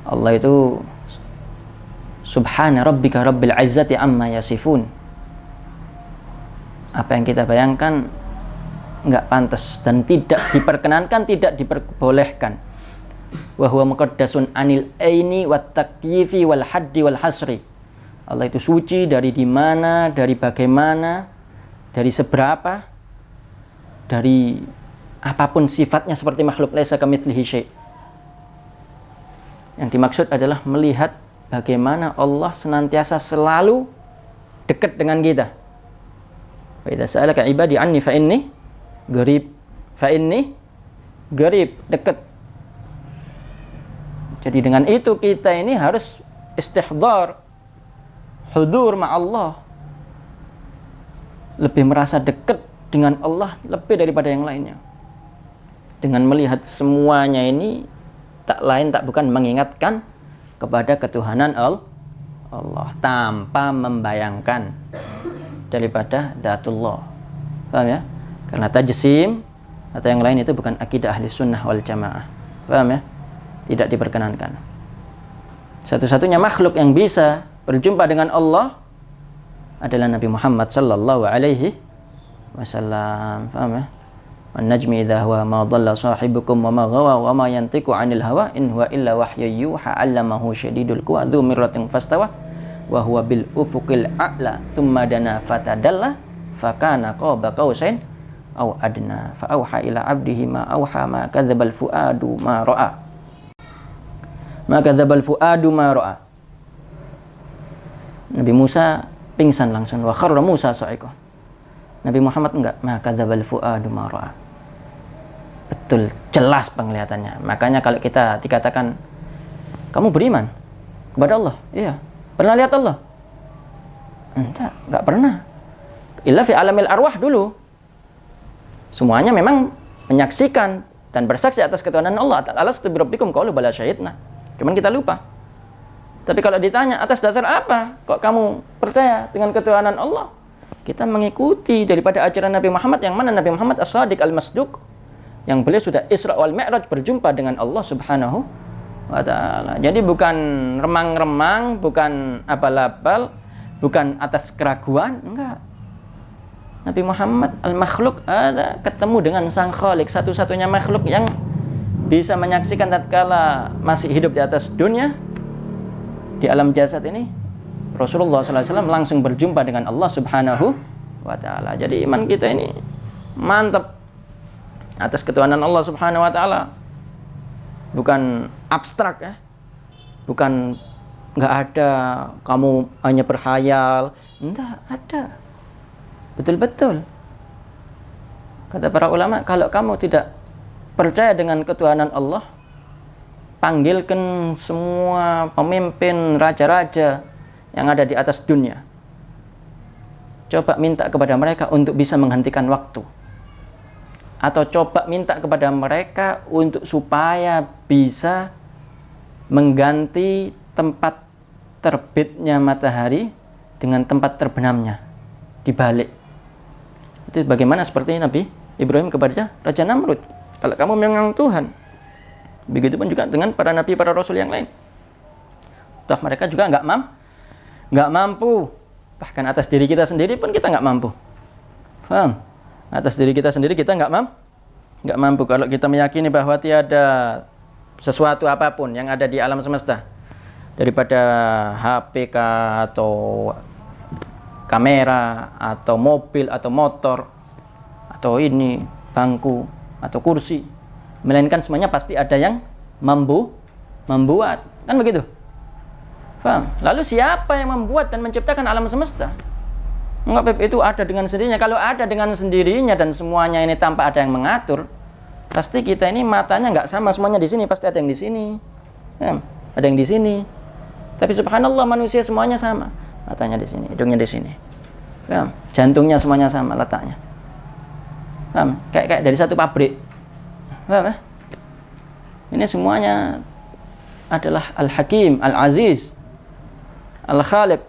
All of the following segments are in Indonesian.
Allah itu subhana rabbika rabbil izzati amma yasifun. Apa yang kita bayangkan enggak pantas dan tidak diperkenankan, tidak diperbolehkan. Wa huwa muqaddasun anil aini wat takyifi wal haddi wal hasri. Allah itu suci dari di mana, dari bagaimana, dari seberapa, dari apapun sifatnya seperti makhluk, laisa kamitslihi syai'. Yang dimaksud adalah melihat bagaimana Allah senantiasa selalu dekat dengan kita. Fa idza sa'alaka 'ibadi 'anni fa inni qarib. Fa inni qarib, dekat. Jadi dengan itu kita ini harus istihdar, hudur ma'allah. Lebih merasa dekat dengan Allah lebih daripada yang lainnya. Dengan melihat semuanya ini tak lain tak bukan mengingatkan kepada ketuhanan Allah tanpa membayangkan daripada dzatullah. Paham ya? Karena tajsim atau yang lain itu bukan akidah ahli sunnah wal jamaah. Paham ya? Tidak diperkenankan. Satu-satunya makhluk yang bisa berjumpa dengan Allah adalah Nabi Muhammad sallallahu alaihi wasallam. Paham ya? Wan najmi idza huwa ma dhalla sahibukum wa ma ghawa wa ma yantiqu 'anil hawa in huwa illa wahyu yuha 'allamahu syadidul quwa dzu mirratin fastawa wa huwa bil ufuqil a'la thumma dana fatadalla fakana qaba qausain aw adna fa auha ila 'abdihi ma auha ma kadzdzabal fuadu ma ra'a. Ma kadzdzabal fuadu ma ra'a. Nabi Musa pingsan langsung, wa kharra Musa sa'iqah. Nabi Muhammad enggak, ma kadzdzabal fuadu ma ra'a. Betul, jelas penglihatannya. Makanya kalau kita dikatakan kamu beriman kepada Allah, iya. Pernah lihat Allah? Enggak pernah. Illa fi alamil arwah dulu. Semuanya memang menyaksikan dan bersaksi atas ketuhanan Allah. Alastu bi rabbikum qalu bala syahidna. Cuman kita lupa. Tapi kalau ditanya atas dasar apa kok kamu percaya dengan ketuhanan Allah? Kita mengikuti daripada ajaran Nabi Muhammad, yang mana Nabi Muhammad as-Shadiq al-Masduq, yang beliau sudah Isra wal Mi'raj berjumpa dengan Allah Subhanahu wa ta'ala. Jadi bukan remang-remang, bukan abal-abal, bukan atas keraguan, enggak. Nabi Muhammad al-Makhluk ada ketemu dengan Sang Khalik, satu-satunya makhluk yang bisa menyaksikan tatkala masih hidup di atas dunia, di alam jasad ini. Rasulullah SAW langsung berjumpa dengan Allah Subhanahu wa ta'ala. Jadi iman kita ini mantap atas ketuhanan Allah Subhanahu wa ta'ala. Bukan abstrak ya. Bukan enggak ada kamu hanya berkhayal. Enggak ada. Betul-betul. Kata para ulama, kalau kamu tidak percaya dengan ketuhanan Allah, panggilkan semua pemimpin raja-raja yang ada di atas dunia. Coba minta kepada mereka untuk bisa menghentikan waktu. Atau coba minta kepada mereka untuk supaya bisa mengganti tempat terbitnya matahari dengan tempat terbenamnya, dibalik. Itu bagaimana seperti Nabi Ibrahim kepada Raja Namrud. Kalau kamu memang Tuhan, begitupun juga dengan para nabi, para rasul yang lain. Toh mereka juga nggak mampu. Bahkan atas diri kita sendiri pun kita nggak mampu. Paham? Atas diri kita sendiri kita nggak mampu. Kalau kita meyakini bahwa tiada sesuatu apapun yang ada di alam semesta, daripada HP atau kamera atau mobil atau motor atau ini bangku atau kursi, melainkan semuanya pasti ada yang membuat, kan begitu? Paham? Lalu siapa yang membuat dan menciptakan alam semesta? Enggak, itu ada dengan sendirinya. Kalau ada dengan sendirinya dan semuanya ini tanpa ada yang mengatur, pasti kita ini matanya nggak sama semuanya di sini, pasti ada yang di sini, ya, ada yang di sini. Tapi subhanallah manusia semuanya sama, matanya di sini, hidungnya di sini, ya, jantungnya semuanya sama letaknya. Paham? Kayak dari satu pabrik. Paham ya? Ini semuanya adalah Al-Hakim, Al-Aziz, Al-Khaliq,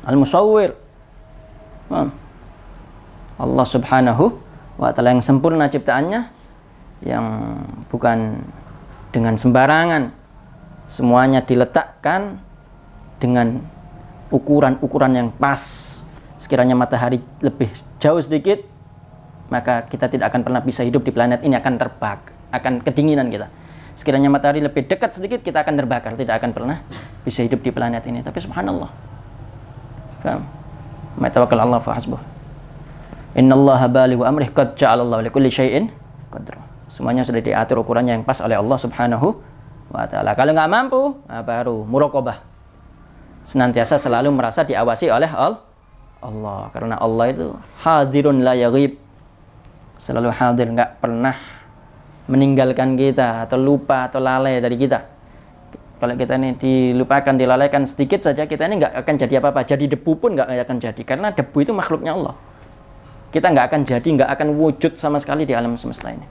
Al-Musawwir. Paham? Allah Subhanahu wa ta'ala yang sempurna ciptaannya, yang bukan dengan sembarangan Semuanya diletakkan dengan ukuran-ukuran yang pas. Sekiranya matahari lebih jauh sedikit, maka kita tidak akan pernah bisa hidup di planet ini, akan terbakar, akan kedinginan kita. Sekiranya matahari lebih dekat sedikit, kita akan terbakar, tidak akan pernah bisa hidup di planet ini. Tapi subhanallah, faham? Ma tawakkal Allah fa hasbuh. Innallaha balighu amrih qad ja'alallahu likulli syai'in qadra. Semuanya sudah diatur ukurannya yang pas oleh Allah Subhanahu wa taala. Kalau nggak mampu, baru muraqabah. Senantiasa selalu merasa diawasi oleh Allah, karena Allah itu hadirun la yaghib. Selalu hadir, nggak pernah meninggalkan kita atau lupa atau lalai dari kita. Kalau kita ini dilupakan, dilalaikan sedikit saja, kita ini nggak akan jadi apa-apa. Jadi debu pun nggak akan jadi, karena debu itu makhluknya Allah. Kita nggak akan jadi, nggak akan wujud sama sekali di alam semesta ini.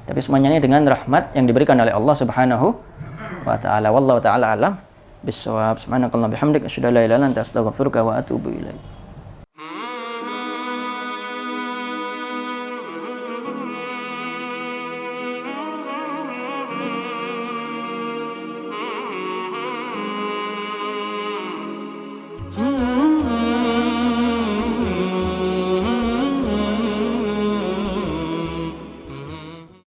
Tapi semuanya ini dengan rahmat yang diberikan oleh Allah Subhanahu wa taala. Wallahu taala alam bissawab. Subhanakallahumma bihamdika asyhadu an la ilaha illa anta astaghfiruka wa atubu ilaik.